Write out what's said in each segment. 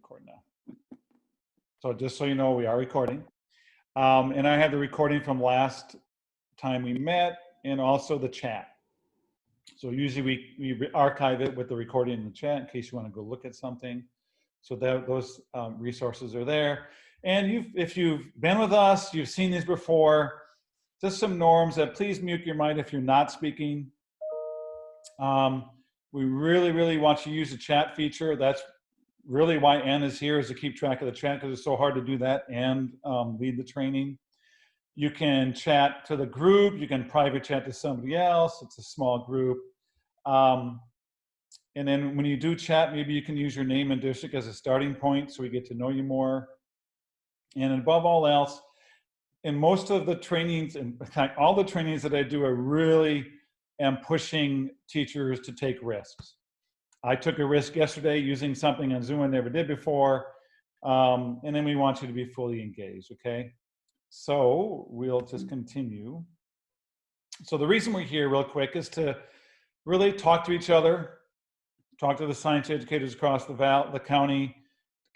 record now. So just so you know, we are recording. And I have the recording from last time we met and also the chat. So usually we archive it with the recording in the chat in case you want to go look at something. So that those resources are there. And if you've been with us, you've seen these before, just some norms that please mute your mic if you're not speaking. We really want you to use the chat feature. That's really why Ann is here, is to keep track of the chat, because it's so hard to do that and lead the training. You can chat to the group. You can private chat to somebody else. It's a small group. And then when you do chat, maybe you can use your name and district as a starting point so we get to know you more. And above all else, in most of the trainings, in fact, all the trainings that I do, I really am pushing teachers to take risks. I took a risk yesterday using something on Zoom I never did before. And then we want you to be fully engaged, okay? So we'll just continue. So the reason we're here real quick is to really talk to each other, talk to the science educators across the county,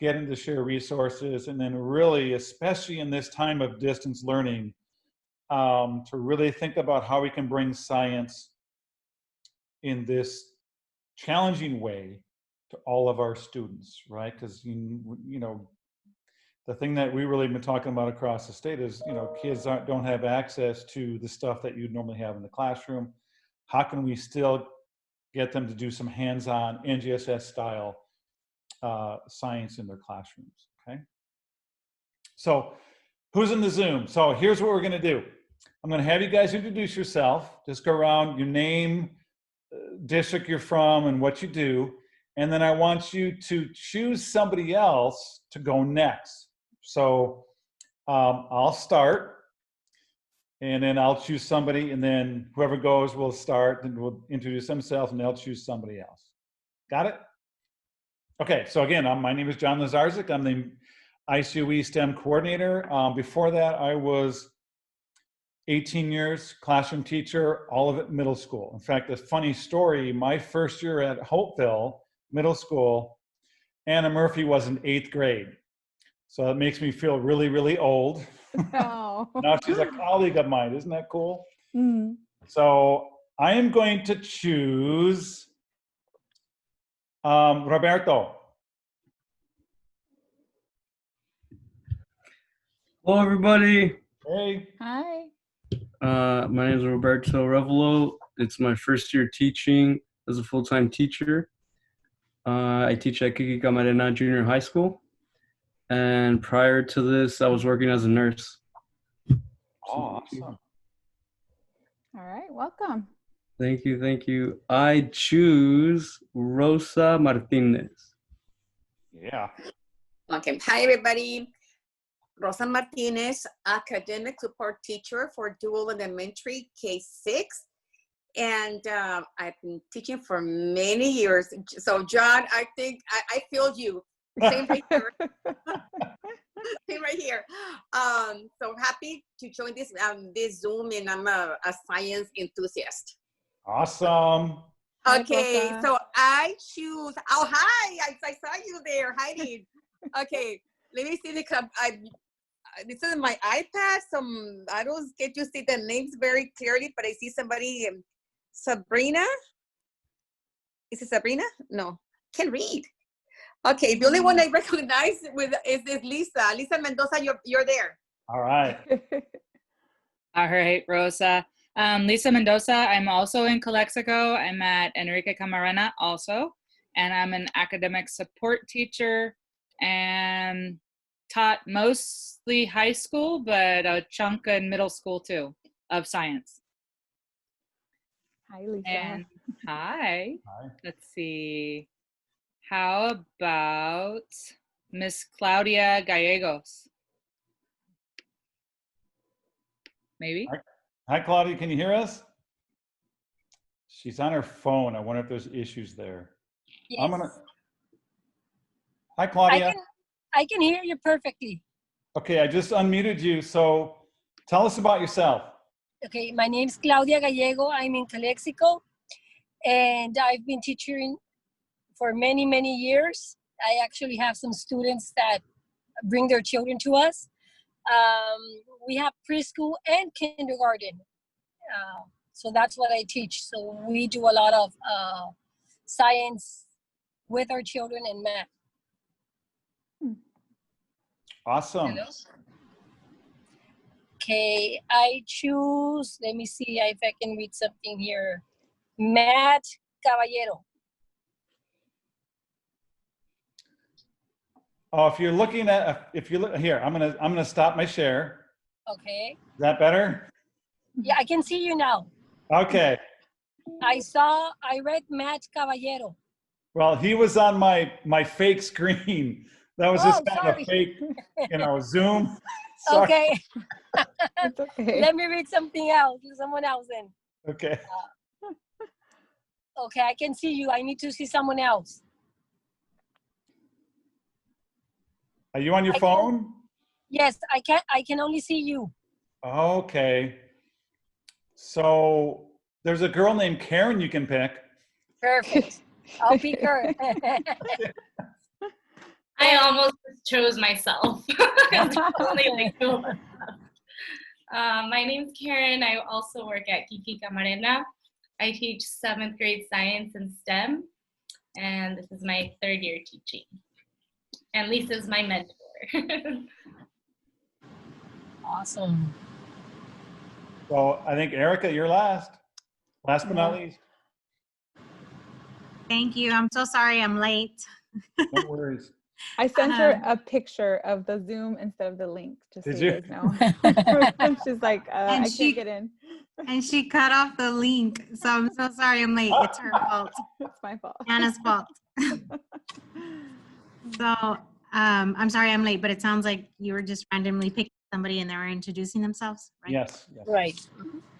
get into share resources, and then really, especially in this time of distance learning, to really think about how we can bring science in this challenging way to all of our students, right? Because, you know, the thing that we really been talking about across the state is, you know, kids don't have access to the stuff that you'd normally have in the classroom. How can we still get them to do some hands-on NGSS style science in their classrooms, okay? So who's in the Zoom? So here's what we're gonna do. I'm gonna have you guys introduce yourself. Just go around, your name, district you're from, and what you do. And then I want you to choose somebody else to go next. So I'll start, and then I'll choose somebody, and then whoever goes will start, and will introduce themselves, and they'll choose somebody else. Got it? Okay, so again, my name is John Lazarczyk. I'm the ICOE STEM coordinator. Before that, I was 18 years classroom teacher, all of it middle school. In fact, a funny story, my first year at Hopeville Middle School, Anna Murphy was in 8th grade. So that makes me feel really old. Oh. Now she's a colleague of mine. Isn't that cool? Mm. So I am going to choose Roberto. Hello, everybody. Hey. Hi. My name is Roberto Revelo. It's my first year teaching as a full-time teacher. I teach at Kiki Camarena Junior High School. And prior to this, I was working as a nurse. Oh, awesome. All right, welcome. Thank you. I choose Rosa Martinez. Yeah. Okay, hi everybody. Rosa Martinez, academic support teacher for Dual Elementary K-6. And I've been teaching for many years. So John, I think I feel you. Same right here. Same right here. So happy to join this Zoom, and I'm a science enthusiast. Awesome. Okay, Hi, so I choose, oh, hi, I saw you there, hiding. Okay, let me see the club. This is my iPad, I don't get to see the names very clearly, but I see somebody, Sabrina. Is it Sabrina? No, can't read. Okay, the only one I recognize is Lisa. Lisa Mendoza, you're there. All right. All right, Rosa. Lisa Mendoza, I'm also in Calexico. I'm at Erika Camarena also, and I'm an academic support teacher and taught mostly high school, but a chunk in middle school too, of science. Hi, Lisa. And hi. Hi. Let's see. How about Miss Claudia Gallegos? Maybe? Hi, Claudia, can you hear us? She's on her phone. I wonder if there's issues there. Yes. Hi, Claudia. I can hear you perfectly. Okay, I just unmuted you, so tell us about yourself. Okay, my name is Claudia Gallego. I'm in Calexico, and I've been teaching for many years. I actually have some students that bring their children to us. We have preschool and kindergarten. So that's what I teach. So we do a lot of science with our children and math. Awesome. Hello? Okay, I choose, let me see if I can read something here. Matt Caballero. Oh, if you're looking at, if you look here, I'm gonna stop my share. Okay. Is that better? Yeah, I can see you now. Okay. I read Matt Caballero. Well, he was on my fake screen. That was just Oh, kind of sorry. a fake, Zoom. Sorry. Okay, It's okay. let me read something else. Someone else then. Okay. Okay, I can see you. I need to see someone else. Are you on your I phone? Yes, I can only see you. Okay. So there's a girl named Karen you can pick. Perfect. I'll pick her. I almost chose myself. Only like 2 of us left. My name's Karen. I also work at Kiki Camarena. I teach 7th grade science and STEM, and this is my 3rd year teaching. And Lisa's my mentor. Awesome. So I think Erika, you're last. Last but not least. Thank you. I'm so sorry I'm late. No worries. I sent her a picture of the Zoom instead of the link, just so Did you you? guys know. She's like, And I she- can't get in. And she cut off the link. So I'm so sorry I'm late. It's her fault. It's my fault. Anna's fault. So I'm sorry I'm late, but it sounds like you were just randomly picking somebody and they were introducing themselves, right? Yes. Yes. Right.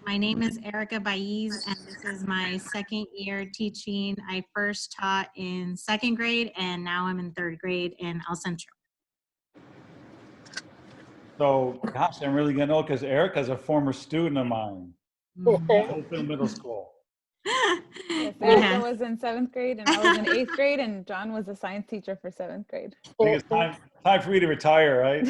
My name is Erika Baiz, and this is my 2nd year teaching. I first taught in 2nd grade, and now I'm in 3rd grade in El Centro. So, gosh, I'm really gonna know because Erika's a former student of mine. Oakville Middle School. Yes, Erica Yeah. was in 7th grade and I was in 8th grade, and John was a science teacher for 7th grade. I think it's time for me to retire, right?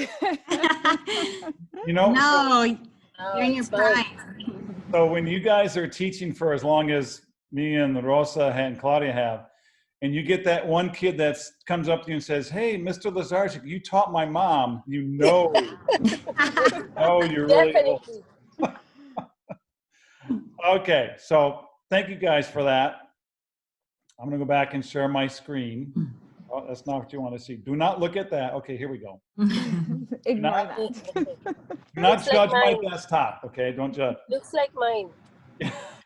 You know, No, you're in your it's fine. prime. so when you guys are teaching for as long as me and Rosa and Claudia have, and you get that one kid that comes up to you and says, "Hey, Mr. Lazarczyk, you taught my mom," you know you're really old. Definitely. Okay, so thank you guys for that. I'm gonna go back and share my screen. Oh, that's not what you want to see. Do not look at that. Okay, here we go. Ignore Not- that. Do not Looks like judge my mine. desktop, okay? Don't judge. Looks like mine.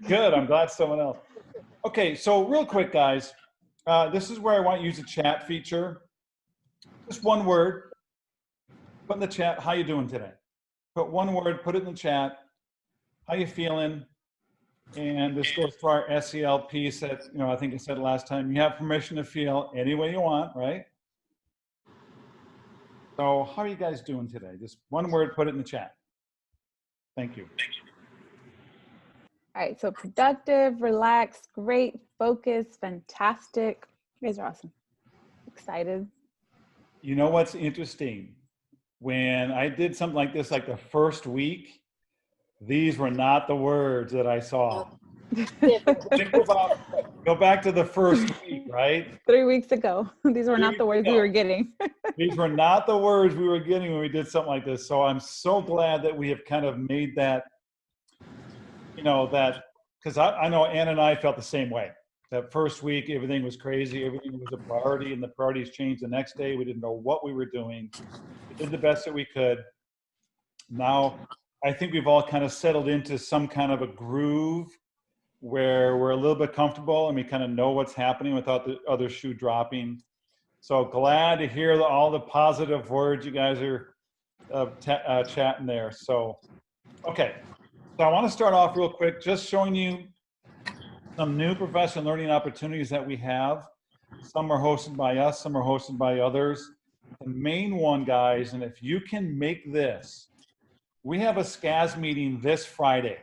Good, I'm glad someone else. Okay, so real quick, guys. This is where I want to use the chat feature. Just one word. Put in the chat, how you doing today? Put one word, put it in the chat. How you feeling? And this goes to our SEL piece that, I think I said last time, you have permission to feel any way you want, right? So how are you guys doing today? Just one word, put it in the chat. Thank you. All right, so productive, relaxed, great, focused, fantastic. You guys are awesome. Excited. You know what's interesting? When I did something like this, like the first week, these were not the words that I saw. Think about, go back to the first week, right? 3 weeks ago. These were 3 not the weeks words we ago. were getting. These were not the words we were getting when we did something like this. So I'm so glad that we have kind of made that, because I know Ann and I felt the same way. That first week, everything was crazy. Everything was a priority, and the priorities changed the next day. We didn't know what we were doing. We did the best that we could. Now, I think we've all kind of settled into some kind of a groove where we're a little bit comfortable and we kind of know what's happening without the other shoe dropping. So glad to hear all the positive words you guys are chatting there. So, okay. So I want to start off real quick, just showing you some new professional learning opportunities that we have. Some are hosted by us, some are hosted by others. The main one, guys, and if you can make this, we have a SCAS meeting this Friday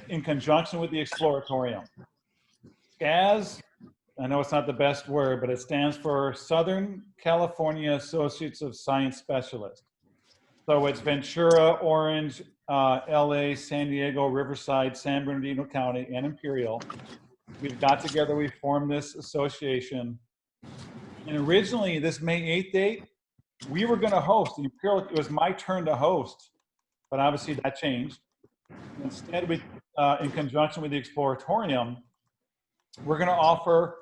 in conjunction with the Exploratorium. SCAS I know it's not the best word, but it stands for Southern California Associates of Science Specialists. So it's Ventura, Orange, LA, San Diego, Riverside, San Bernardino County, and Imperial. We've got together, we formed this association. And originally, this May 8th date, we were going to host the Imperial. It was my turn to host, but obviously that changed. Instead, we, in conjunction with the Exploratorium, we're going to offer,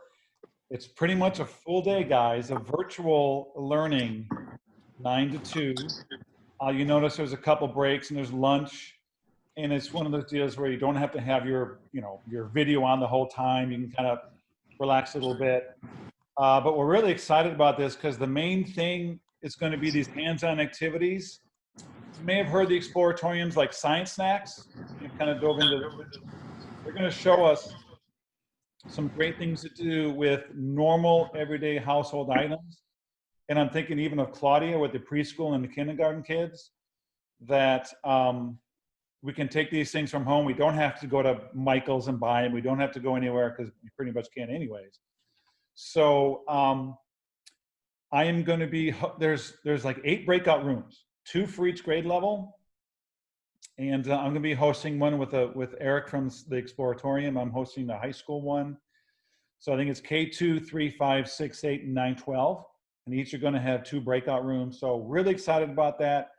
it's pretty much a full day, guys, of virtual learning, 9 to 2. You notice there's a couple breaks and there's lunch. And it's one of those deals where you don't have to have your, your video on the whole time. You can kind of relax a little bit. But we're really excited about this because the main thing is going to be these hands-on activities. You may have heard the Exploratoriums like science snacks. You kind of dove into, they're going to show us some great things to do with normal everyday household items. And I'm thinking even of Claudia with the preschool and the kindergarten kids, that we can take these things from home. We don't have to go to Michael's and buy them. We don't have to go anywhere because we pretty much can't anyways. So I am going to be, there's like 8 breakout rooms, 2 for each grade level. And I'm going to be hosting one with Eric from the Exploratorium. I'm hosting the high school one. So I think it's K2, 3, 5, 6, 8, and 9, 12. And each are going to have 2 breakout rooms. So really excited about that.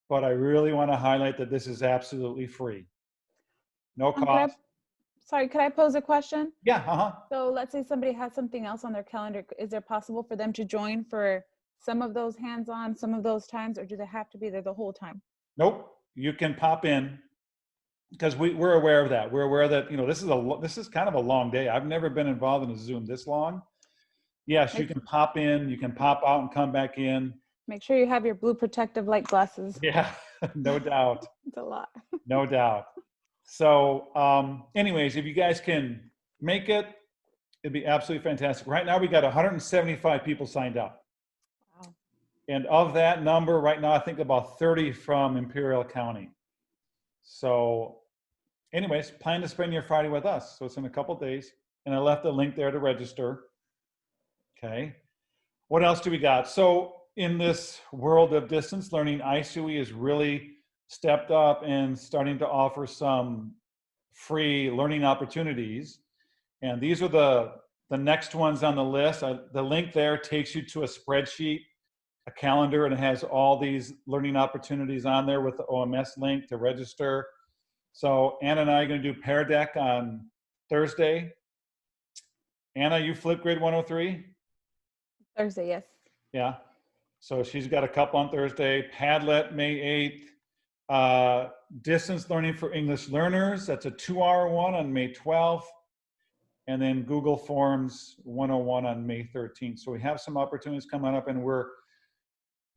But I really want to highlight that this is absolutely free. No cost. Sorry, could I pose a question? Yeah, So let's say somebody has something else on their calendar. Is it possible for them to join for some of those hands-on, some of those times, or do they have to be there the whole time? Nope. You can pop in because we're aware of that. We're aware that, this is kind of a long day. I've never been involved in a Zoom this long. Yes, you can pop in, you can pop out and come back in. Make sure you have your blue protective light glasses. Yeah, no doubt. It's a lot. No doubt. So anyways, if you guys can make it, it'd be absolutely fantastic. Right now we got 175 people signed up. Wow. And of that number right now, I think about 30 from Imperial County. So anyways, plan to spend your Friday with us. So it's in a couple days. And I left a link there to register. Okay. What else do we got? So in this world of distance learning, ISUE has really stepped up and starting to offer some free learning opportunities. And these are the next ones on the list. The link there takes you to a spreadsheet, a calendar, and it has all these learning opportunities on there with the OMS link to register. So Anna and I are going to do Pear Deck on Thursday. Anna, you flip grade 103? Thursday, yes. Yeah. So she's got a couple on Thursday. Padlet, May 8th. Distance learning for English learners. That's a 2-hour one on May 12th. And then Google Forms 101 on May 13th. So we have some opportunities coming up, and we're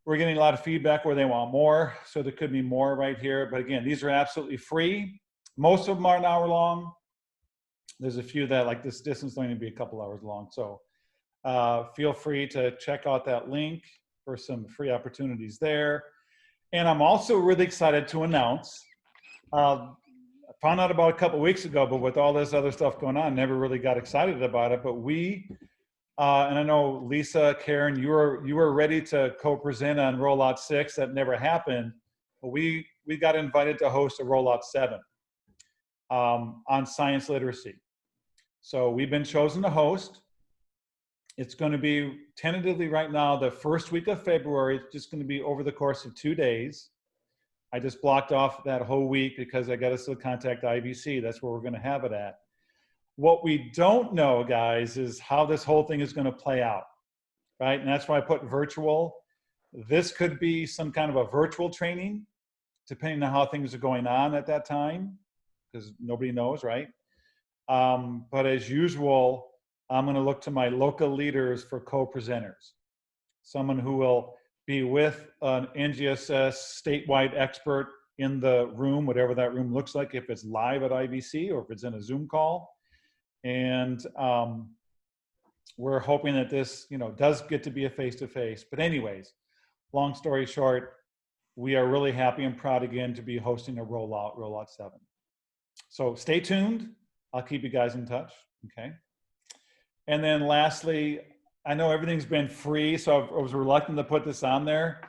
getting a lot of feedback where they want more. So there could be more right here. But again, these are absolutely free. Most of them are an hour long. There's a few that, like this distance learning, be a couple hours long. So feel free to check out that link for some free opportunities there. And I'm also really excited to announce, I found out about a couple weeks ago, but with all this other stuff going on, never really got excited about it. But we, and I know Lisa, Karen, you were ready to co-present on Rollout 6. That never happened. But we got invited to host a Rollout 7 on science literacy. So we've been chosen to host. It's going to be tentatively right now the first week of February. It's just going to be over the course of 2 days. I just blocked off that whole week because I got to still contact IBC. That's where we're going to have it at. What we don't know, guys, is how this whole thing is going to play out, right? And that's why I put virtual. This could be some kind of a virtual training, depending on how things are going on at that time, because nobody knows, right? But as usual, I'm going to look to my local leaders for co-presenters. Someone who will be with an NGSS statewide expert in the room, whatever that room looks like, if it's live at IBC or if it's in a Zoom call. And we're hoping that this, does get to be a face-to-face. But anyways, long story short, we are really happy and proud again to be hosting a Rollout 7. So stay tuned. I'll keep you guys in touch, okay? And then lastly, I know everything's been free, so I was reluctant to put this on there,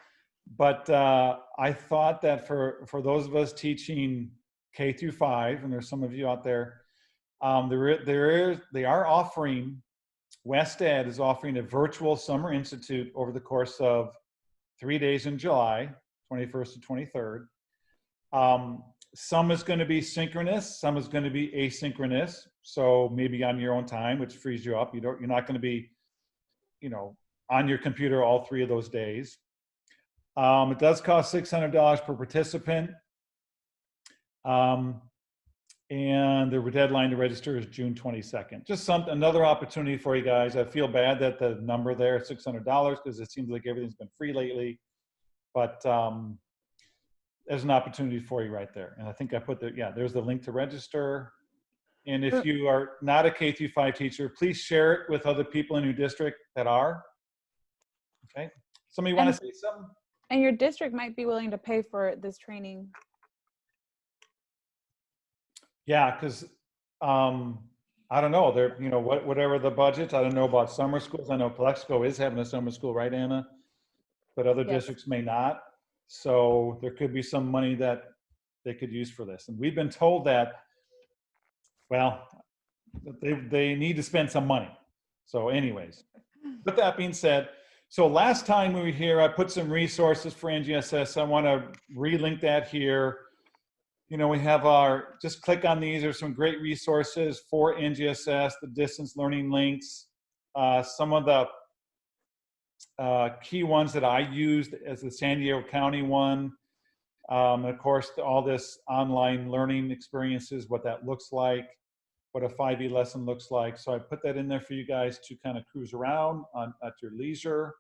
but I thought that for those of us teaching K through 5, and there's some of you out there, they are offering, West Ed is offering a virtual summer institute over the course of 3 days in July, 21st to 23rd. Some is going to be synchronous, some is going to be asynchronous. So maybe on your own time, which frees you up. You're not going to be, on your computer all 3 of those days. It does cost $600 per participant. And the deadline to register is June 22nd. Just another opportunity for you guys. I feel bad that the number there is $600 because it seems like everything's been free lately. But there's an opportunity for you right there. And I think I put there's the link to register. And if you are not a K through 5 teacher, please share it with other people in your district that are. Okay. Somebody want to say something? And your district might be willing to pay for this training. Yeah, because I don't know. They're, whatever the budget. I don't know about summer schools. I know Plexico is having a summer school, right, Anna? But other districts may not. So there could be some money that they could use for this. And we've been told that, well, they need to spend some money. So anyways, with that being said, so last time we were here, I put some resources for NGSS. I want to relink that here. We have just click on these. There's some great resources for NGSS, the distance learning links. Some of the key ones that I used as the San Diego County one. And of course, all this online learning experiences, what that looks like, what a 5E lesson looks like. So I put that in there for you guys to kind of cruise around at your leisure.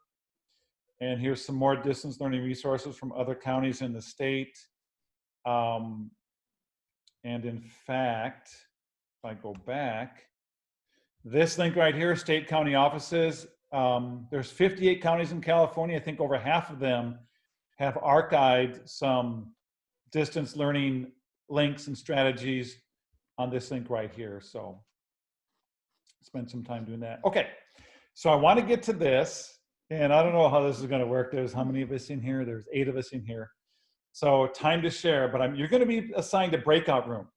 And here's some more distance learning resources from other counties in the state. And in fact, if I go back, this link right here, state county offices, there's 58 counties in California. I think over half of them have archived some distance learning links and strategies on this link right here. So spend some time doing that. Okay, so I want to get to this, and I don't know how this is going to work. There's how many of us in here? There's 8 of us in here. So time to share, but you're going to be assigned a breakout room.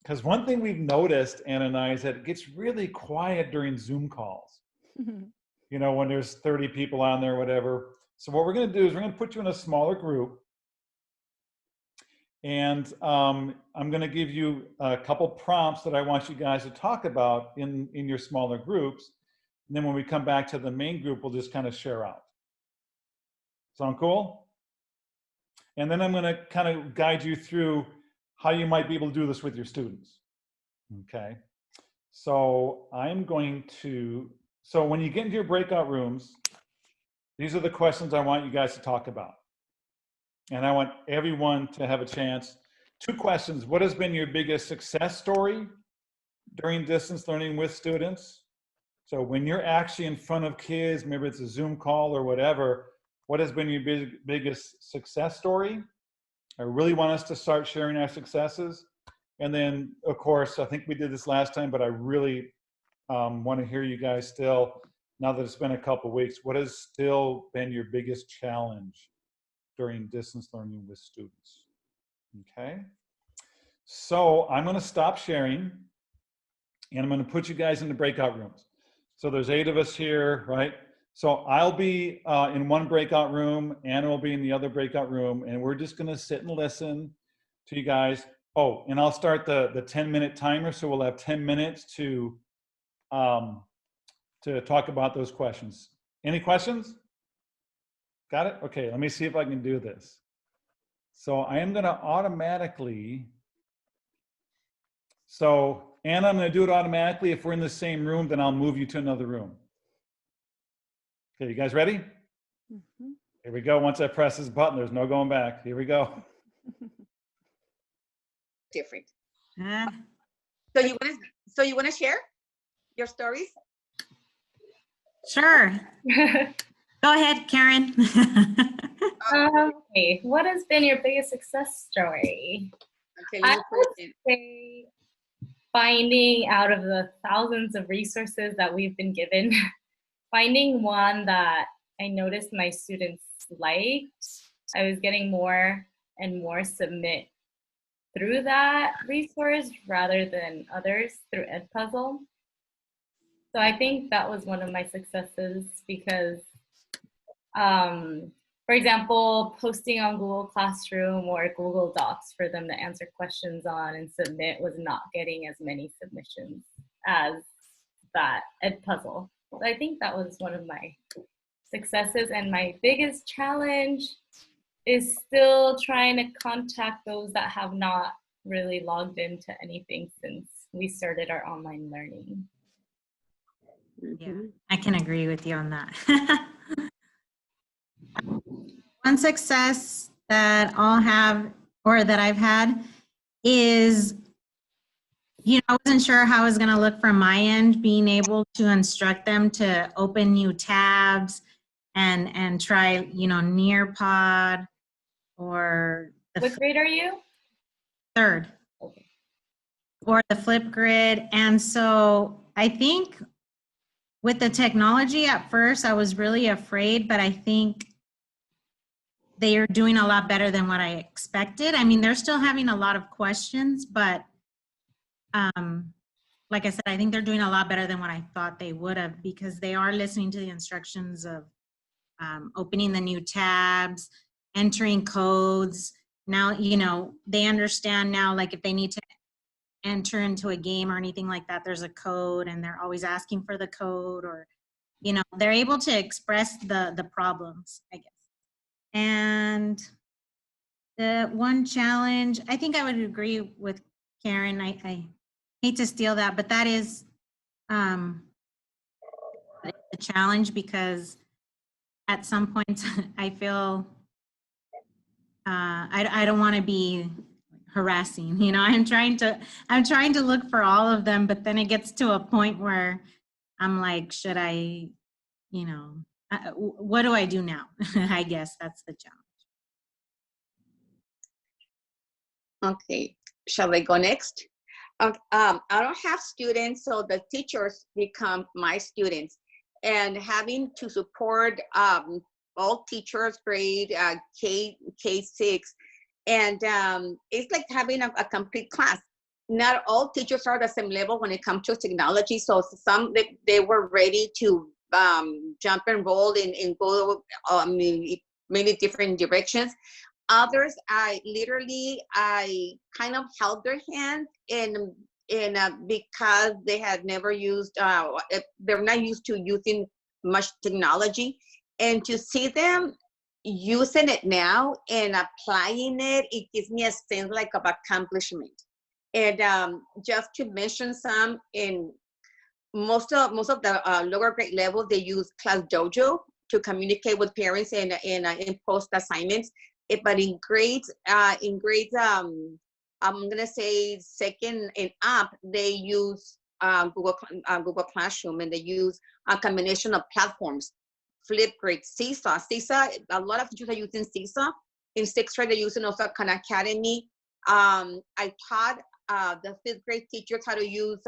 Because one thing we've noticed, Anna and I, is that it gets really quiet during Zoom calls. When there's 30 people on there or whatever. So what we're going to do is we're going to put you in a smaller group. And I'm going to give you a couple prompts that I want you guys to talk about in your smaller groups. And then when we come back to the main group, we'll just kind of share out. Sound cool? And then I'm going to kind of guide you through how you might be able to do this with your students. Okay. So I'm going to, so when you get into your breakout rooms, these are the questions I want you guys to talk about. And I want everyone to have a chance. 2 questions. What has been your biggest success story during distance learning with students? So when you're actually in front of kids, maybe it's a Zoom call or whatever, what has been your biggest success story? I really want us to start sharing our successes. And then, of course, I think we did this last time, but I really want to hear you guys still, now that it's been a couple of weeks, what has still been your biggest challenge during distance learning with students? Okay. So I'm going to stop sharing, and I'm going to put you guys in the breakout rooms. So there's 8 of us here, right? So I'll be in one breakout room, Anna will be in the other breakout room, and we're just going to sit and listen to you guys. Oh, and I'll start the 10-minute timer, so we'll have 10 minutes to talk about those questions. Any questions? Got it? Okay, let me see if I can do this. So I am going to automatically, so Anna, I'm going to do it automatically. If we're in the same room, then I'll move you to another room. Okay, you guys ready? Mm-hmm. Here we go. Once I press this button, there's no going back. Here we go. Different. So you want to share your stories? Sure. Go ahead, Karen. Okay, what has been your biggest success story? Okay, I would say finding out of the thousands of resources that we've been given, finding one that I noticed my students liked. I was getting more and more submit through that resource rather than others through Edpuzzle. So I think that was one of my successes because, for example, posting on Google Classroom or Google Docs for them to answer questions on and submit was not getting as many submissions as that Edpuzzle. So I think that was one of my successes, and my biggest challenge is still trying to contact those that have not really logged into anything since we started our online learning. Yeah, I can agree with you on that. One success that I'll have, or that I've had, is, I wasn't sure how it was going to look from my end, being able to instruct them to open new tabs and try, Nearpod or What grade are you? third. Okay. Or the Flipgrid. And so I think with the technology at first, I was really afraid, but I think they are doing a lot better than what I expected. I mean, they're still having a lot of questions, but like I said, I think they're doing a lot better than what I thought they would have, because they are listening to the instructions of opening the new tabs, entering codes. Now, they understand now, like if they need to enter into a game or anything like that, there's a code and they're always asking for the code, or, they're able to express the problems, I guess. And the one challenge, I think I would agree with Karen. I hate to steal that, but that is a challenge, because at some point I feel I don't want to be harassing. I'm trying to look for all of them, but then it gets to a point where I'm like, should I, what do I do now? I guess that's the challenge. Okay, shall I go next? I don't have students, so the teachers become my students, and having to support all teachers, grade K6, and it's like having a complete class. Not all teachers are the same level when it comes to technology, so some they were ready to jump and roll and go many different directions. Others, I kind of held their hand in because they had never used, they're not used to using much technology, and to see them using it now and applying it, it gives me a sense like of accomplishment. And just to mention some, in most of the lower grade level, they use Class Dojo to communicate with parents and post assignments. But in grades, I'm gonna say second and up, they use Google Classroom, and they use a combination of platforms. Flipgrid, Seesaw. A lot of teachers are using Seesaw. In sixth grade, they're using also Khan Academy. I taught the fifth grade teachers how to use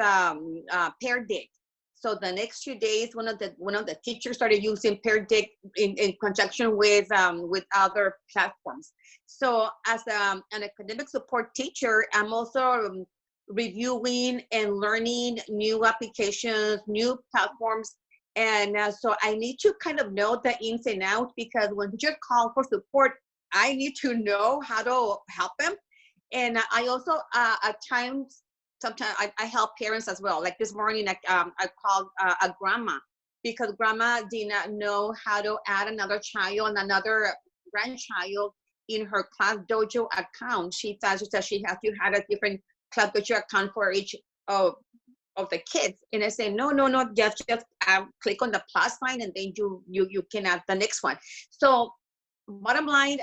Pear Dig. So the next few days, one of the teachers started using Pear Dig in conjunction with other platforms. So as an academic support teacher, I'm also reviewing and learning new applications, new platforms. And so I need to kind of know the ins and outs, because when teachers call for support, I need to know how to help them. And I also, at times, sometimes I help parents as well. Like this morning, I called a grandma, because grandma did not know how to add another child, another grandchild in her Class Dojo account. She thought that she has to have a different Class Dojo account for each of the kids. And I say, no, just click on the plus sign, and then you can add the next one. So bottom line,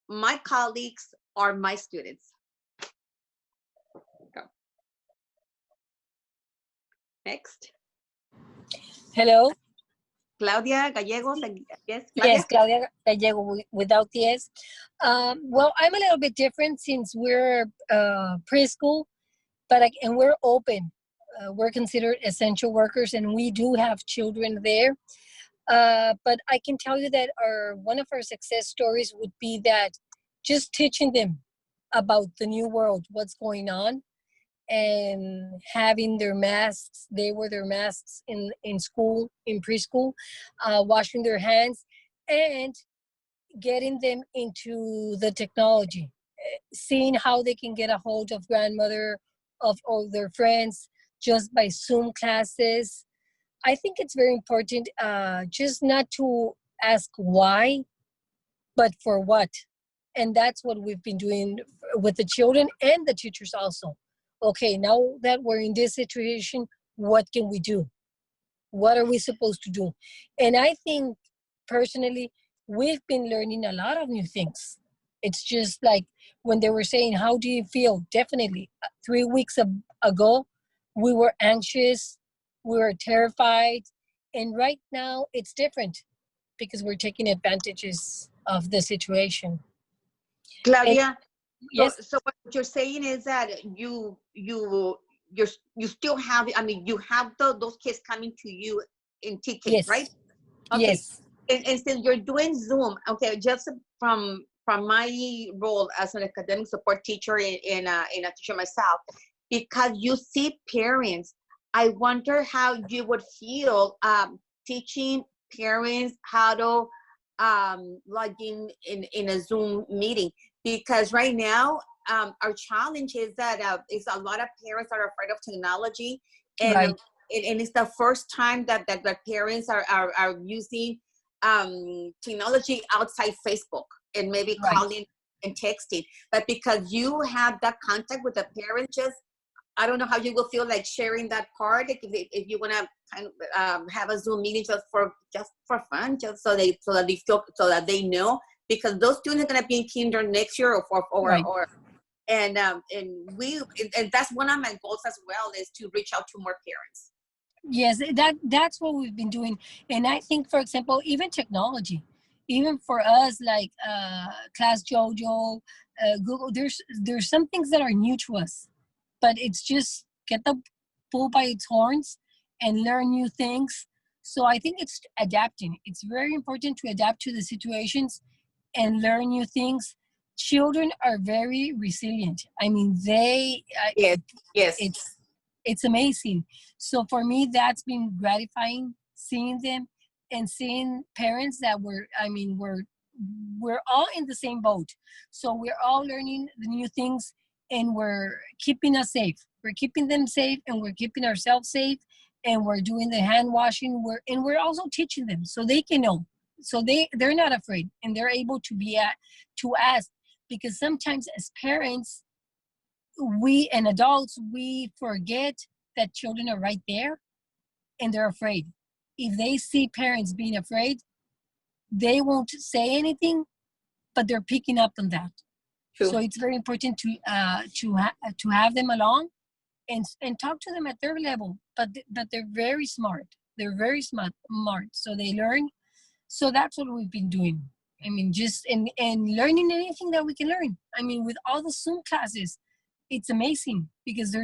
my colleagues are my students. Go. Next. Hello. Claudia Gallegos, yes, Claudia? Yes, Claudia Gallego without the S. Well, I'm a little bit different since we're preschool, and we're open. We're considered essential workers, and we do have children there. But I can tell you that one of our success stories would be that just teaching them about the new world, what's going on, and having their masks. They wear their masks in school, in preschool, washing their hands, and getting them into the technology, seeing how they can get a hold of grandmother, of all their friends, just by Zoom classes. I think it's very important just not to ask why, but for what. And that's what we've been doing with the children and the teachers also. Okay, now that we're in this situation, what can we do? What are we supposed to do? And I think personally, we've been learning a lot of new things. It's just like when they were saying, how do you feel? Definitely. 3 weeks ago, we were anxious, we were terrified. And right now it's different because we're taking advantages of the situation. Claudia, Yes. so what you're saying is that you still have, I mean, you have those kids coming to you in TK, Yes. right? Okay. Yes. And since you're doing Zoom, okay, just from my role as an academic support teacher in a teacher myself, because you see parents, I wonder how you would feel teaching parents how to log in a Zoom meeting. Because right now, our challenge is that it's a lot of parents are afraid of technology, and Right. and it's the first time that the parents are using technology outside Facebook and maybe Right. calling and texting. But because you have that contact with the parents, just I don't know how you will feel like sharing that part if you want to kind of have a Zoom meeting just for fun, just so that they know, because those students are going to be in kinder next year Right. and that's one of my goals as well, is to reach out to more parents. Yes, that's what we've been doing. And I think, for example, even technology, even for us, like Class Jojo, Google, there's some things that are new to us, but it's just get the bull by its horns and learn new things. So I think it's adapting. It's very important to adapt to the situations and learn new things. Children are very resilient. I mean, Yes. it's amazing. So for me, that's been gratifying, seeing them and seeing parents that we're all in the same boat. So we're all learning the new things, and we're keeping us safe. We're keeping them safe, and we're keeping ourselves safe, and we're doing the hand washing. We're also teaching them so they can know. So they're not afraid, and they're able to ask, because sometimes as parents, we and adults, we forget that children are right there and they're afraid. If they see parents being afraid, they won't say anything, but they're picking up on that. True. So it's very important to have them along and talk to them at their level. But they're very smart. They're very smart. So they learn. So that's what we've been doing. I mean, just and learning anything that we can learn. I mean, with all the Zoom classes, it's amazing because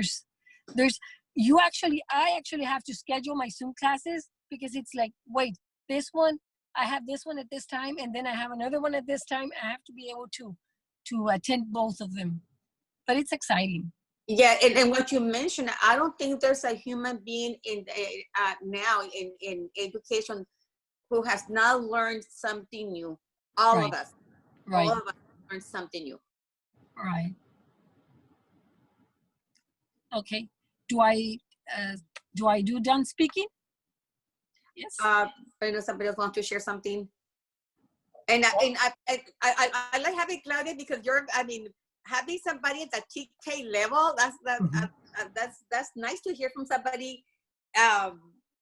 I actually have to schedule my Zoom classes, because it's like, wait, this one, I have this one at this time, and then I have another one at this time. I have to be able to attend both of them. But it's exciting. Yeah, and what you mentioned, I don't think there's a human being in now in education who has not learned something new. All of us learned something new. Right. Okay. Do I do done speaking? Yes. I know somebody else wants to share something. And I like having Claudia, because having somebody at the TK level, that's nice to hear from somebody.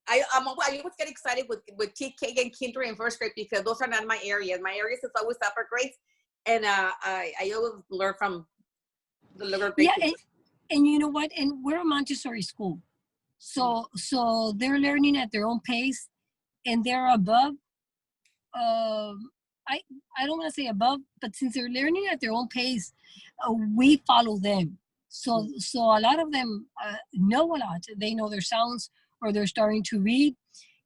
I always get excited with TK and kinder and first grade, because those are not my areas. My areas is always upper grades, and I always learn from the lower grade. Yeah, and you know what? And we're a Montessori school, so they're learning at their own pace, and they're above. I don't want to say above, but since they're learning at their own pace, we follow them. So a lot of them know a lot. They know their sounds, or they're starting to read.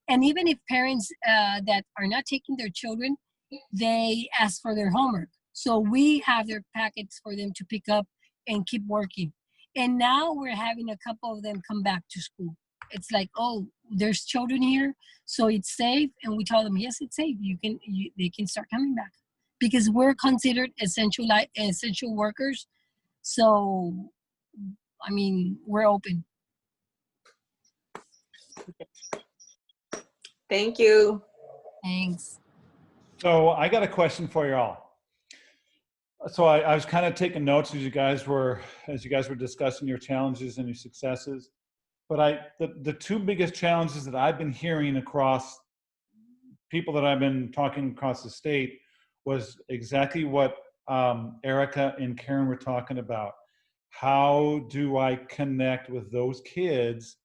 And even if parents that are not taking their children, they ask for their homework. So we have their packets for them to pick up and keep working. And now we're having a couple of them come back to school. It's like, oh, there's children here, so it's safe. And we tell them, yes, it's safe. They can start coming back, because we're considered essential workers. So, I mean, we're open. Thank you. Thanks. So I got a question for you all. So I was kind of taking notes as you guys were discussing your challenges and your successes. But the two biggest challenges that I've been hearing across people that I've been talking across the state was exactly what Erika and Karen were talking about. How do I connect with those kids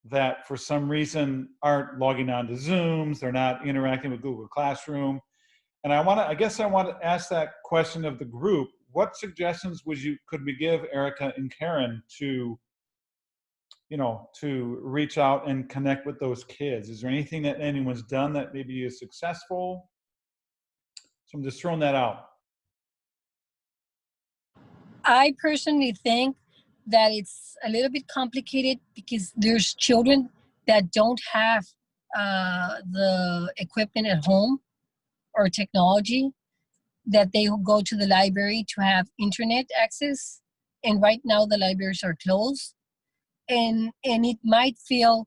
that for some reason aren't logging on to Zooms, they're not interacting with Google Classroom? And I guess I want to ask that question of the group. What suggestions could we give Erika and Karen to reach out and connect with those kids? Is there anything that anyone's done that maybe is successful? So I'm just throwing that out. I personally think that it's a little bit complicated, because there's children that don't have the equipment at home or technology, that they will go to the library to have internet access. And right now the libraries are closed. And it might feel,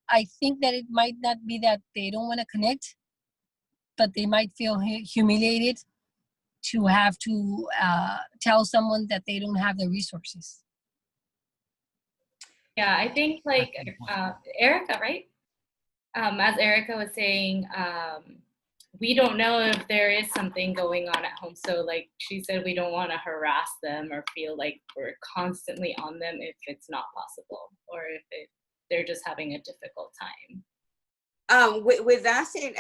I think that it might not be that they don't want to connect, but they might feel humiliated to have to tell someone that they don't have the resources. Yeah, I think like Erika, right? As Erika was saying, we don't know if there is something going on at home. So like she said, we don't want to harass them or feel like we're constantly on them if it's not possible, or if they're just having a difficult time. With that said,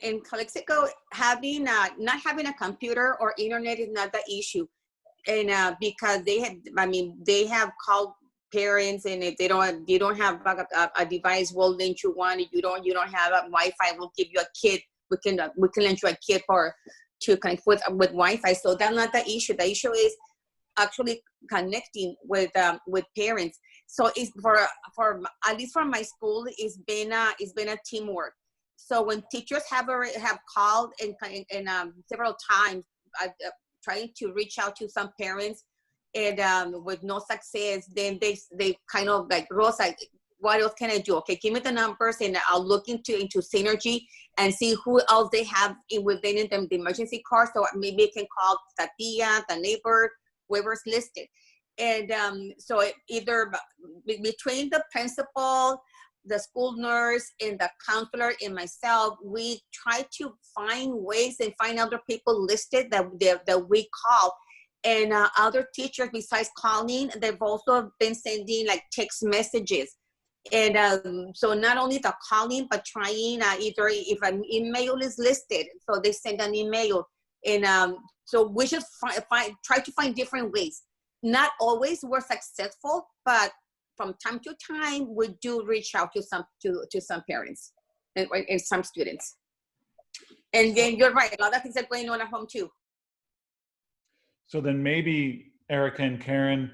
in Calexico, not having a computer or internet is not the issue. And because they have called parents, and if you don't have a device, we'll lend you one. If you don't have a Wi-Fi, we'll give you a kit. We can lend you a kit to connect with Wi-Fi. So that's not the issue. The issue is actually connecting with parents. So it's for at least for my school, it's been a teamwork. So when teachers have called and several times, trying to reach out to some parents, and with no success, then they kind of like, Rosa, what else can I do? Okay, give me the numbers, and I'll look into Synergy and see who else they have within them, the emergency car. So maybe I can call the tia, the neighbor, whoever's listed. And so either between the principal, the school nurse, and the counselor, and myself, we try to find ways and find other people listed that we call. And other teachers, besides calling, they've also been sending like text messages. And so not only the calling, but trying either if an email is listed, so they send an email. And so we should try to find different ways. Not always we're successful, but from time to time we do reach out to some parents and some students. And then you're right, a lot of things are going on at home too. So then maybe Erika and Karen,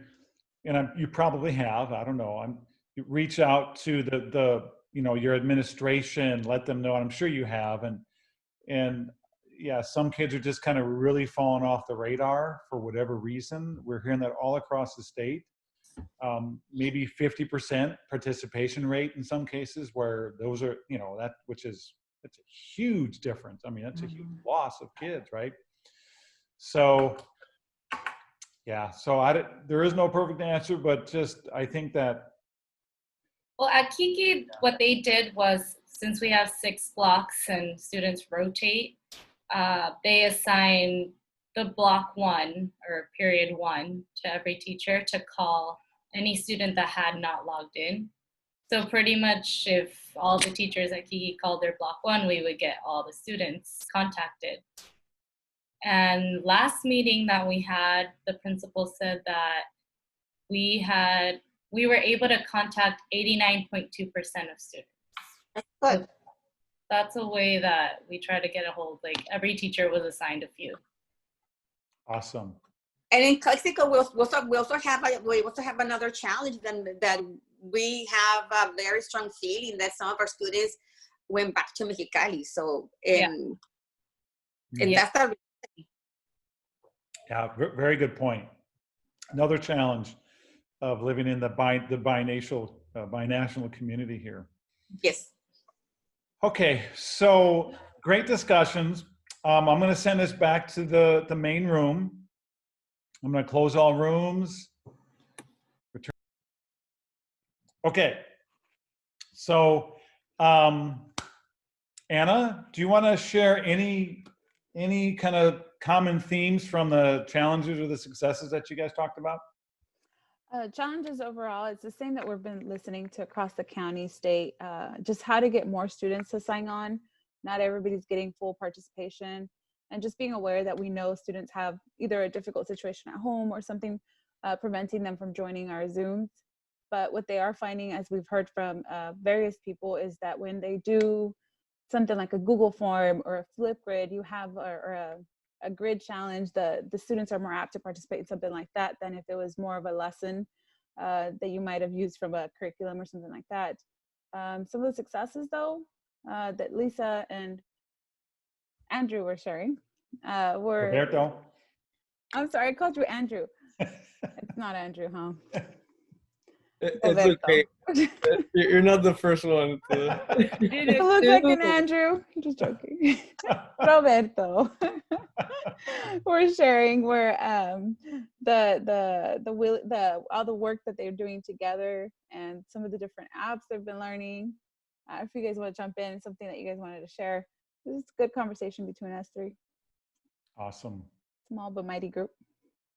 and you probably have, I don't know, you reach out to the your administration, let them know, and I'm sure you have, and yeah, some kids are just kind of really falling off the radar for whatever reason. We're hearing that all across the state. Maybe 50% participation rate in some cases, where those are, it's a huge difference. I mean, that's a huge loss of kids, right? So yeah, so there is no perfect answer, but just, I think that. Well, at Kiki, what they did was, since we have 6 blocks and students rotate, they assign the block 1 or period 1 to every teacher to call any student that had not logged in. So pretty much if all the teachers at Kiki called their block 1, we would get all the students contacted. And last meeting that we had, the principal said that we were able to contact 89.2% of students. Good. That's a way that we try to get a hold, like every teacher was assigned a few. Awesome. And in Calexico, we also have another challenge that we have a very strong feeling that some of our students went back to Mexicali. So, and that's a Yeah, very good point. Another challenge of living in the binational community here. yes. Okay, so great discussions. I'm going to send this back to the main room. I'm going to close all rooms. Return. Okay, so Anna, do you want to share any kind of common themes from the challenges or the successes that you guys talked about? Challenges overall, it's the same that we've been listening to across the county, state, just how to get more students to sign on. Not everybody's getting full participation, and just being aware that we know students have either a difficult situation at home or something preventing them from joining our Zooms. But what they are finding, as we've heard from various people, is that when they do something like a Google form or a Flipgrid, you have a grid challenge, the students are more apt to participate in something like that than if it was more of a lesson that you might have used from a curriculum or something like that. Some of the successes though, that Lisa and Andrew were sharing were— Roberto? I'm sorry, I called you Andrew. It's not Andrew, huh? It's Roberto. okay. You're not the first one to. You look like an Andrew. I'm just joking. Roberto. We're sharing where all the work that they're doing together and some of the different apps they've been learning. If you guys want to jump in, something that you guys wanted to share. This is a good conversation between us three. Awesome. Small but mighty group.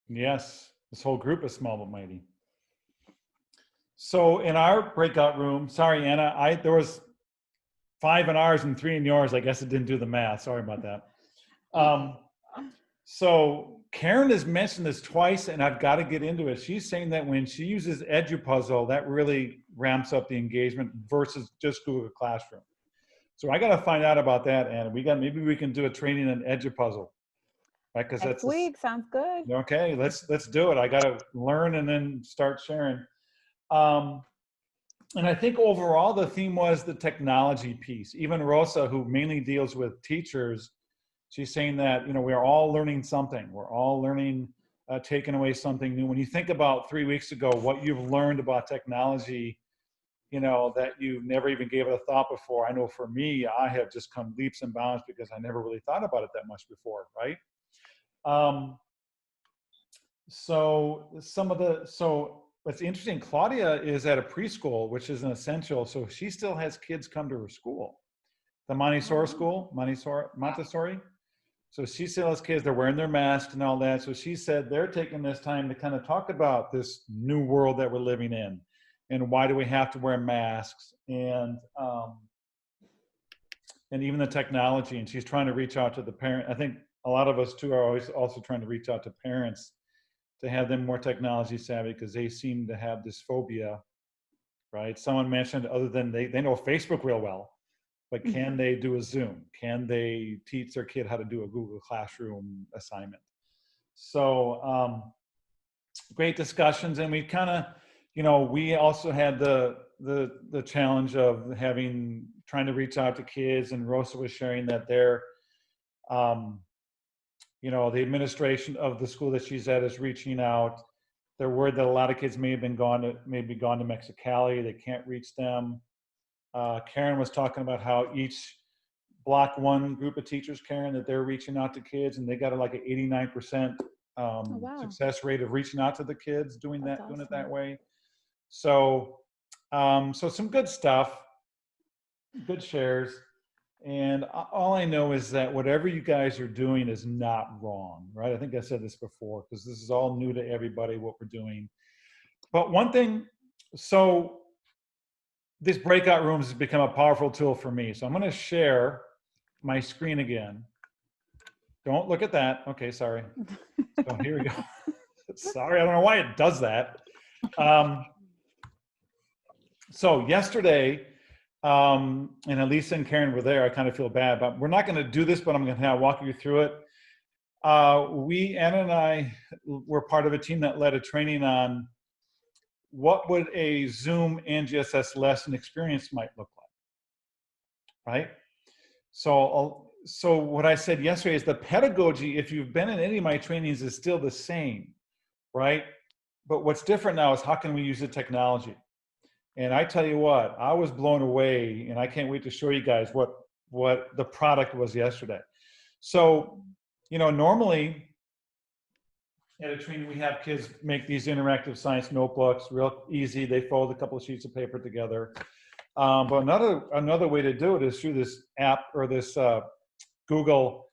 Yes, this whole group is small but mighty. So in our breakout room, sorry, Anna, there was 5 in ours and 3 in yours. I guess it didn't do the math. Sorry about that. So Karen has mentioned this twice, and I've got to get into it. She's saying that when she uses EduPuzzle, that really ramps up the engagement versus just Google Classroom. So I got to find out about that, Anna. Maybe we can do a training in EduPuzzle, right? Because Next week sounds good. Okay, let's do it. I got to learn and then start sharing. And I think overall the theme was the technology piece. Even Rosa, who mainly deals with teachers, she's saying that, you know, we're all learning something. We're all learning, taking away something new. When you think about 3 weeks ago, what you've learned about technology, you know, that you never even gave it a thought before. I know for me, I have just come leaps and bounds because I never really thought about it that much before, right? So what's interesting, Claudia is at a preschool, which is an essential. So she still has kids come to her school, the Montessori school, Montessori. So she still has kids, they're wearing their masks and all that. So she said they're taking this time to kind of talk about this new world that we're living in and why do we have to wear masks and even the technology. And she's trying to reach out to the parent. I think a lot of us too are always also trying to reach out to parents to have them more technology savvy because they seem to have this phobia, right? Someone mentioned other than they know Facebook real well, but can they do a Zoom? Can they teach their kid how to do a Google Classroom assignment? So great discussions. And we kind of, you know, we also had the challenge of trying to reach out to kids, and Rosa was sharing that they're, you know, the administration of the school that she's at is reaching out. They're worried that a lot of kids may have gone to Mexicali. They can't reach them. Karen was talking about how each block 1 group of teachers, Karen, that they're reaching out to kids, and they got like an 89% success rate of reaching out to the kids, doing it that way. So, so some good stuff, good shares. And all I know is that whatever you guys are doing is not wrong, right? I think I said this before because this is all new to everybody, what we're doing. But one thing, so this breakout rooms has become a powerful tool for me. So I'm going to share my screen again. Don't look at that. Okay, sorry. So here we go. Sorry, I don't know why it does that. So yesterday, and Elisa and Karen were there. I kind of feel bad, but we're not going to do this, but I'm going to walk you through it. Anna and I were part of a team that led a training on what would a Zoom NGSS lesson experience might look like, right? So what I said yesterday is the pedagogy, if you've been in any of my trainings, is still the same, right? But what's different now is how can we use the technology? And I tell you what, I was blown away, and I can't wait to show you guys what the product was yesterday. So, you know, normally at a training, we have kids make these interactive science notebooks, real easy. They fold a couple of sheets of paper together. But another way to do it is through this app or this Google,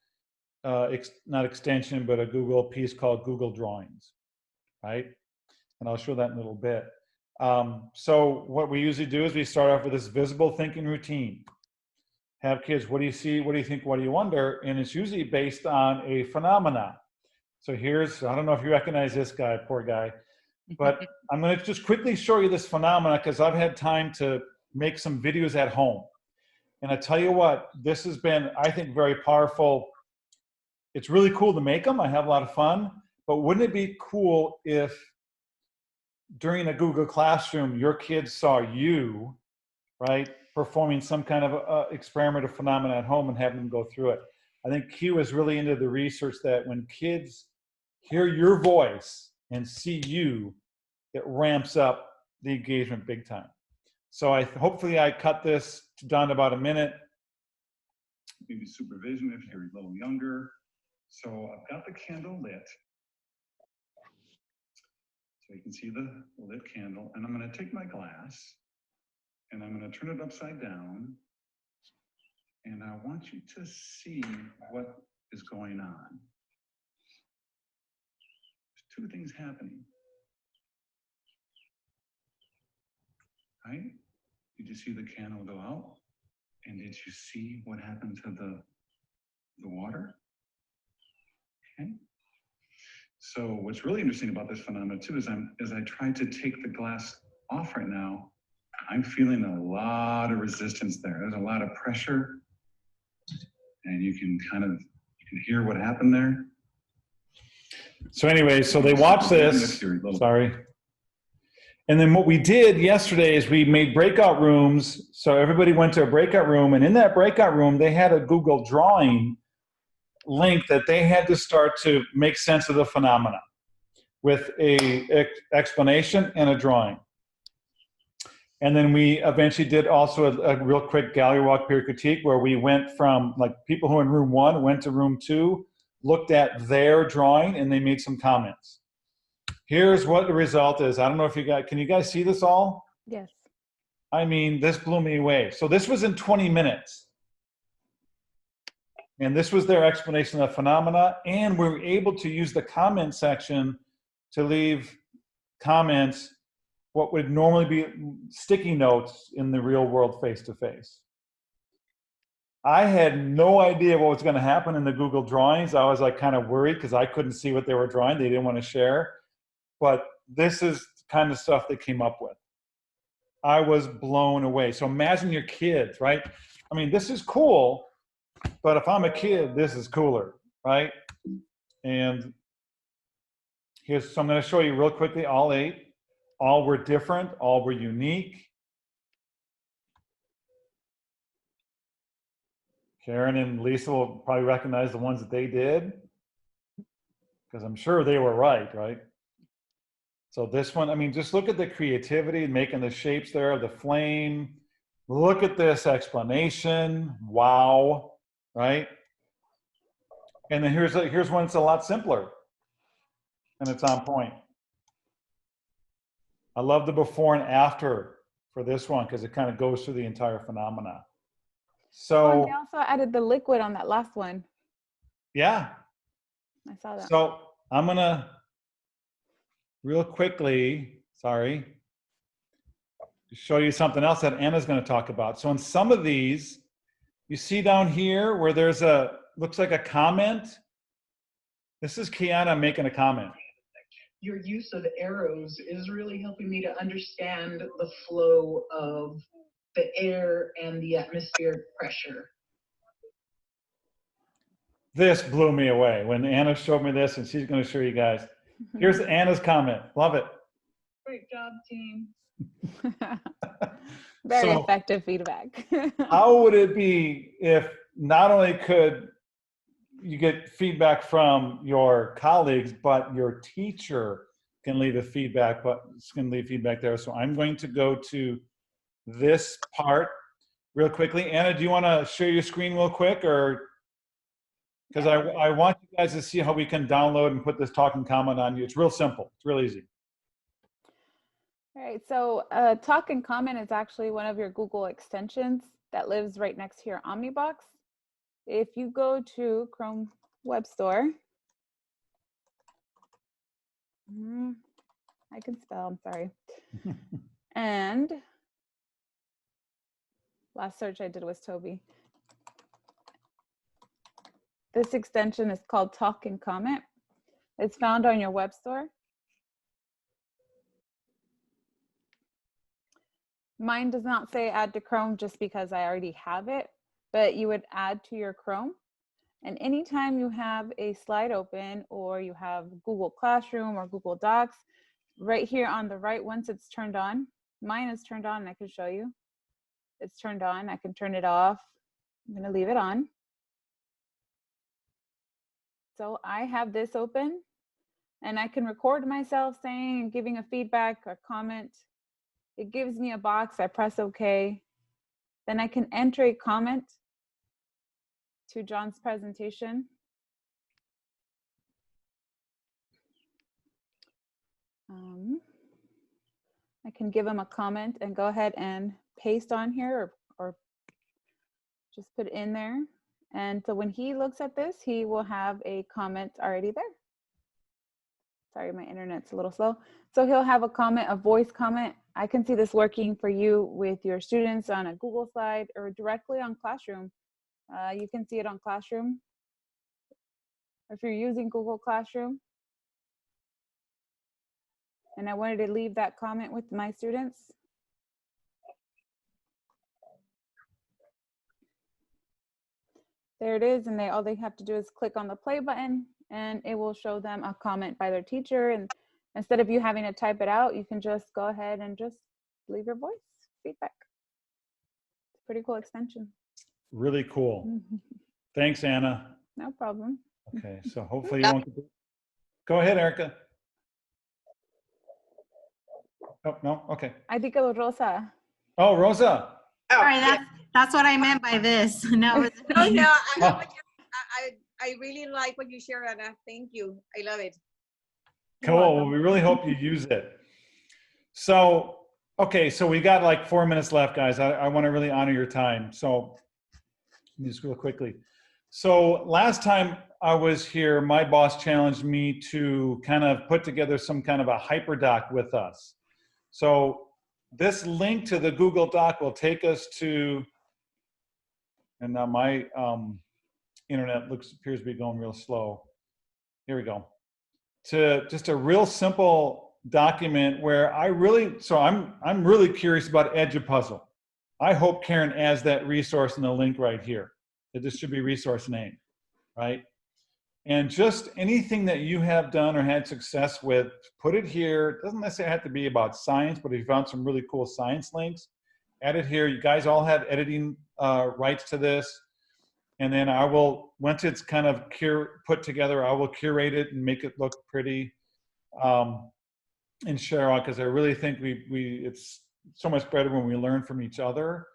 not extension, but a Google piece called Google Drawings, right? And I'll show that in a little bit. So what we usually do is we start off with this visible thinking routine. Have kids, what do you see? What do you think? What do you wonder? And it's usually based on a phenomena. So here's, I don't know if you recognize this guy, poor guy, but I'm going to just quickly show you this phenomena because I've had time to make some videos at home. And I tell you what, this has been, I think, very powerful. It's really cool to make them. I have a lot of fun, but wouldn't it be cool if during a Google Classroom, your kids saw you, right, performing some kind of experiment or phenomena at home and having them go through it. I think Q is really into the research that when kids hear your voice and see you, it ramps up the engagement big time. So hopefully I cut this down to about a minute. Maybe supervision if you're a little younger. So I've got the candle lit. So you can see the lit candle, and I'm going to take my glass and I'm going to turn it upside down, and I want you to see what is going on. There's two things happening. Right? Did you see the candle go out? And did you see what happened to the water? Okay. So what's really interesting about this phenomenon too is as I try to take the glass off right now, I'm feeling a lot of resistance there. There's a lot of pressure, and you can hear what happened there. So anyway, so they watched this. Sorry. And then what we did yesterday is we made breakout rooms. So everybody went to a breakout room, and in that breakout room, they had a Google drawing link that they had to start to make sense of the phenomena with a explanation and a drawing. And then we eventually did also a real quick gallery walk peer critique where we went from like people who were in room 1 went to room 2, looked at their drawing, and they made some comments. Here's what the result is. I don't know if can you guys see this all? Yes. I mean, this blew me away. So this was in 20 minutes. And this was their explanation of the phenomena. And we were able to use the comment section to leave comments, what would normally be sticky notes in the real world face-to-face. I had no idea what was going to happen in the Google drawings. I was like kind of worried because I couldn't see what they were drawing. They didn't want to share. But this is the kind of stuff they came up with. I was blown away. So imagine your kids, right? I mean, this is cool, but if I'm a kid, this is cooler, right? And so I'm going to show you real quickly all 8. All were different, all were unique. Karen and Lisa will probably recognize the ones that they did, because I'm sure they were right? So this one, I mean, just look at the creativity, making the shapes there of the flame. Look at this explanation. Wow, right? And then here's one that's a lot simpler, and it's on point. I love the before and after for this one because it kind of goes through the entire phenomena. So they also added the liquid on that last one. Yeah. I saw that. So I'm gonna real quickly, show you something else that Anna's gonna talk about. So in some of these, you see down here where there's looks like a comment. This is Kiana making a comment. your use of arrows is really helping me to understand the flow of the air and the atmospheric pressure. This blew me away when Anna showed me this, and she's going to show you guys. Here's Anna's comment. Love it. Great job, team. Very So, effective feedback. how would it be if not only could you get feedback from your colleagues, but your teacher can leave a feedback, but can leave feedback there. So I'm going to go to this part real quickly. Anna, do you want to share your screen real quick, or because I want you guys to see how we can download and put this talking comment on you. It's real simple. It's real easy. All right, so Talk and Comment is actually one of your Google extensions that lives right next to your Omnibox. If you go to Chrome Web Store, I can spell, I'm sorry. And last search I did was Toby. This extension is called Talk and Comment. It's found on your web store. Mine does not say add to Chrome just because I already have it, but you would add to your Chrome. And anytime you have a slide open or you have Google Classroom or Google Docs, right here on the right, once it's turned on, mine is turned on and I can show you. It's turned on, I can turn it off. I'm gonna leave it on. So I have this open and I can record myself saying and giving a feedback or comment. It gives me a box, I press OK. Then I can enter a comment to John's presentation. I can give him a comment and go ahead and paste on here or just put it in there. And so when he looks at this, he will have a comment already there. Sorry, my internet's a little slow. So he'll have a comment, a voice comment. I can see this working for you with your students on a Google slide or directly on Classroom. You can see it on Classroom. If you're using Google Classroom, and I wanted to leave that comment with my students. There it is, and all they have to do is click on the play button and it will show them a comment by their teacher. And instead of you having to type it out, you can just go ahead and just leave your voice feedback. It's a pretty cool extension. Really cool. Thanks, Anna. No problem. Okay, so hopefully you won't. Go ahead, Erika. Oh, no, okay. I think it was Rosa. Oh, Rosa. Sorry, that's what I meant by this. No, No, I really like what you share, Anna. Thank you. I love it. Cool. Well, we really hope you use it. So, okay, so we got like 4 minutes left, guys. I want to really honor your time. So, let me just real quickly. So, last time I was here, my boss challenged me to kind of put together some kind of a hyperdoc with us. So, this link to the Google Doc will take us to, and now my internet appears to be going real slow. Here we go. To just a real simple document where I'm really curious about Edupuzzle. I hope Karen adds that resource in the link right here. That this should be resource name, right? And just anything that you have done or had success with, put it here. It doesn't necessarily have to be about science, but if you found some really cool science links, add it here. You guys all have editing rights to this. And then I will, once it's kind of put together, I will curate it and make it look pretty and share out, because I really think it's so much better when we learn from each other.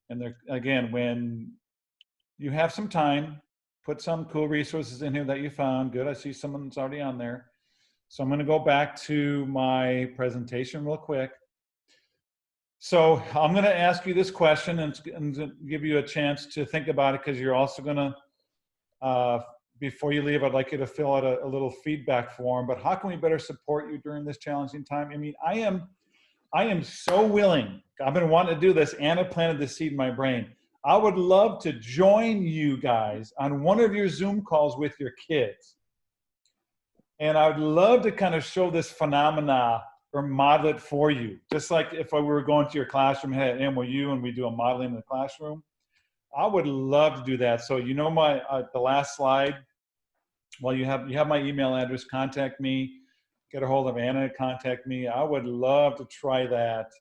And again, when you have some time, put some cool resources in here that you found. Good, I see someone that's already on there. So I'm gonna go back to my presentation real quick. So I'm gonna ask you this question and give you a chance to think about it, because you're also gonna, before you leave, I'd like you to fill out a little feedback form. But how can we better support you during this challenging time? I mean, I am so willing. I've been wanting to do this. Anna planted the seed in my brain. I would love to join you guys on one of your Zoom calls with your kids. And I would love to kind of show this phenomena or model it for you. Just like if we were going to your classroom at NYU and we do a modeling in the classroom, I would love to do that. So you know my the last slide. Well, you have my email address. Contact me. Get a hold of Anna. Contact me. I would love to try that.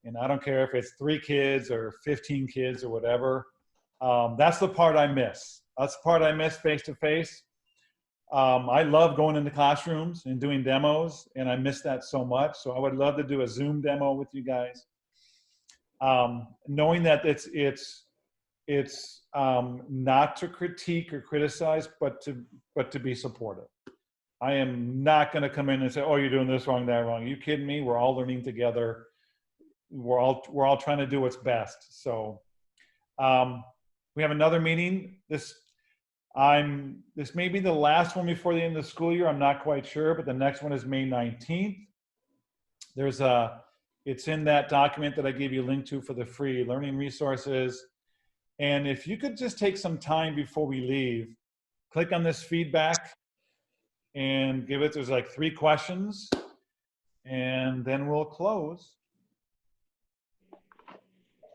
And I don't care if it's 3 kids or 15 kids or whatever. That's the part I miss. That's the part I miss face to face. I love going into classrooms and doing demos, and I miss that so much. So I would love to do a Zoom demo with you guys. Knowing that it's not to critique or criticize, but to be supportive. I am not going to come in and say, "Oh, you're doing this wrong, that wrong." Are you kidding me? We're all learning together. We're all trying to do what's best. So we have another meeting. This may be the last one before the end of the school year. I'm not quite sure, but the next one is May 19th. It's in that document that I gave you a link to for the free learning resources. And if you could just take some time before we leave, click on this feedback and there's like 3 questions, and then we'll close.